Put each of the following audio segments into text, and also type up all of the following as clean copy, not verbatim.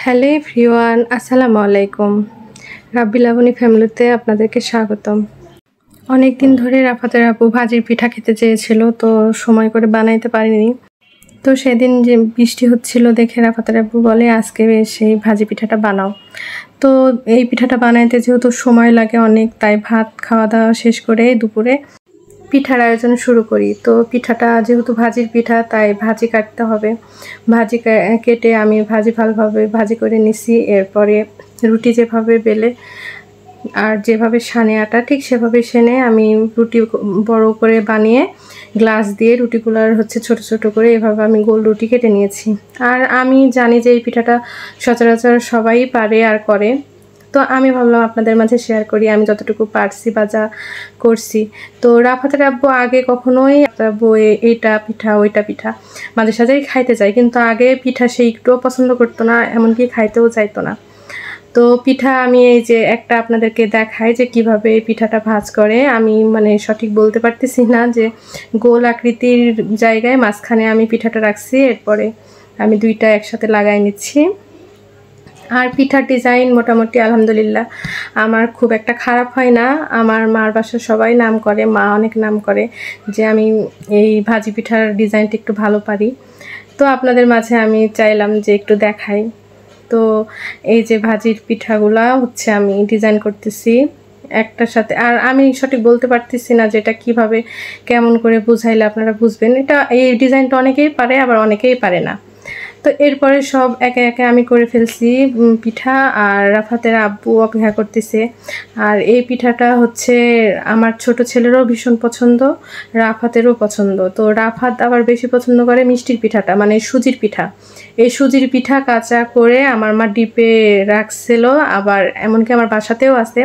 Hello everyone, আসসালামু আলাইকুম। রাব্বি লাবণী ফ্যামিলিতে আপনাদেরকে স্বাগতম। অনেক দিন ধরে রাফাতের আপু ভাজির পিঠা খেতে চেয়েছিল, তো সময় করে বানাইতে পারিনি। তো সেদিন যে বৃষ্টি হচ্ছিল দেখে রাফাতের আপু বলে আজকে সেই ভাজি পিঠাটা বানাও। তো এই পিঠাটা বানাইতে যেহেতু সময় লাগে অনেক, তাই ভাত খাওয়া দাওয়া শেষ করে দুপুরে পিঠার আয়োজন শুরু করি। তো পিঠাটা যেহেতু ভাজির পিঠা, তাই ভাজি কাটতে হবে। ভাজি কেটে আমি ভাজি ভালোভাবে ভাজি করে নিছি। এরপরে রুটি যেভাবে বেলে আর যেভাবে সানে আটা, ঠিক সেভাবে সেনে আমি রুটি বড় করে বানিয়ে গ্লাস দিয়ে রুটিগুলোর ছোট ছোট করে এভাবে আমি গোল রুটি কেটে নিয়েছি। আর আমি জানি যে এই পিঠাটা সচরাচর সবাই পারে আর করে, তো আমি ভাবলাম আপনাদের মাঝে শেয়ার করি আমি যতটুকু পারছি বা যা করছি। তো রাফাতের আব্বু আগে কখনোই আব্বু এইটা পিঠা ওইটা পিঠা মাঝে সাঝেই খাইতে চাই, কিন্তু আগে পিঠা সে একটুও পছন্দ করতো না, এমনকি খাইতেও চাইতো না। তো পিঠা আমি এই যে একটা আপনাদেরকে দেখাই যে কিভাবে এই পিঠাটা ভাজ করে। আমি সঠিক বলতে পারতেছি না, যে গোল আকৃতির জায়গায় মাঝখানে আমি পিঠাটা রাখছি, এরপরে আমি দুইটা একসাথে লাগাই নিচ্ছি। আর পিঠার ডিজাইন মোটামুটি আলহামদুলিল্লাহ আমার খুব একটা খারাপ হয় না। আমার মার বাসার সবাই নাম করে, মা অনেক নাম করে যে আমি এই ভাজি পিঠার ডিজাইনটা একটু ভালো পারি। তো আপনাদের মাঝে আমি চাইলাম যে একটু দেখাই। তো এই যে ভাজির পিঠাগুলা আমি ডিজাইন করতেছি একটার সাথে। আর আমি সঠিক বলতে পারতেছি না যে এটা কীভাবে কেমন করে বুঝাইলে আপনারা বুঝবেন। এই ডিজাইনটা অনেকেই পারে, আবার অনেকেই পারে না। তো এরপরে সব একে একে আমি করে ফেলছি পিঠা, আর রাফাতের আব্বু অপেক্ষা করতেছে। আর এই পিঠাটা আমার ছোট ছেলেরও ভীষণ পছন্দ, রাফাতেরও পছন্দ। তো রাফাত আবার বেশি পছন্দ করে মিষ্টির পিঠাটা, সুজির পিঠা। এই সুজির পিঠা কাঁচা করে আমার মা ডিপে রাখছিল, আবার এমনকি আমার বাসাতেও আছে।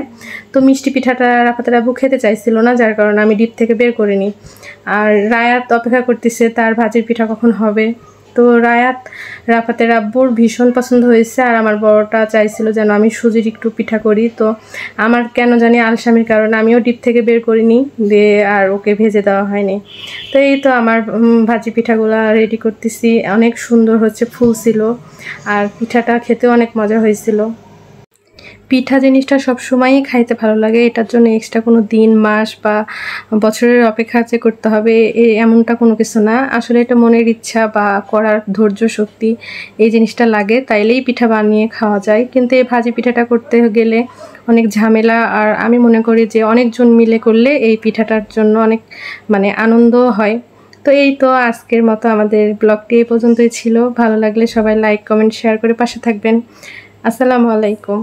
তো মিষ্টি পিঠাটা রাফাতের আব্বু খেতে চাইছিল না, যার কারণে আমি ডিপ থেকে বের করিনি। আর রায়াত অপেক্ষা করতেছে তার ভাজির পিঠা কখন হবে। তো রাফাতের আব্বুর ভীষণ পছন্দ হয়েছে, আর আমার বড়টা চাইছিল যেন আমি সুজির একটু পিঠা করি। তো আমার কেন জানি আলসামির কারণে আমিও ডিপ থেকে বের করিনি, দিয়ে আর ওকে ভেজে দেওয়া হয়নি। তো এই তো আমার ভাজি পিঠাগুলা রেডি করতেছি। অনেক সুন্দর ফুলছিল, আর পিঠাটা খেতেও অনেক মজা হয়েছিল। পিঠা জিনিসটা সবসময়ই খাইতে ভালো লাগে, এটার জন্য এক্সট্রা কোনো দিন মাস বা বছরের অপেক্ষা যে করতে হবে এমনটা কোনো কিছু না। আসলে এটা মনের ইচ্ছা বা করার ধৈর্য শক্তি এই জিনিসটা লাগে, তাইলেই পিঠা বানিয়ে খাওয়া যায়। কিন্তু এই ভাজি পিঠাটা করতে গেলে অনেক ঝামেলা, আর আমি মনে করি যে অনেকজন মিলে করলে এই পিঠাটার জন্য অনেক আনন্দ হয়। তো এই তো আজকের মতো আমাদের ব্লগটি এই পর্যন্তই ছিল। ভালো লাগলে সবাই লাইক কমেন্ট শেয়ার করে পাশে থাকবেন। আসসালামু আলাইকুম।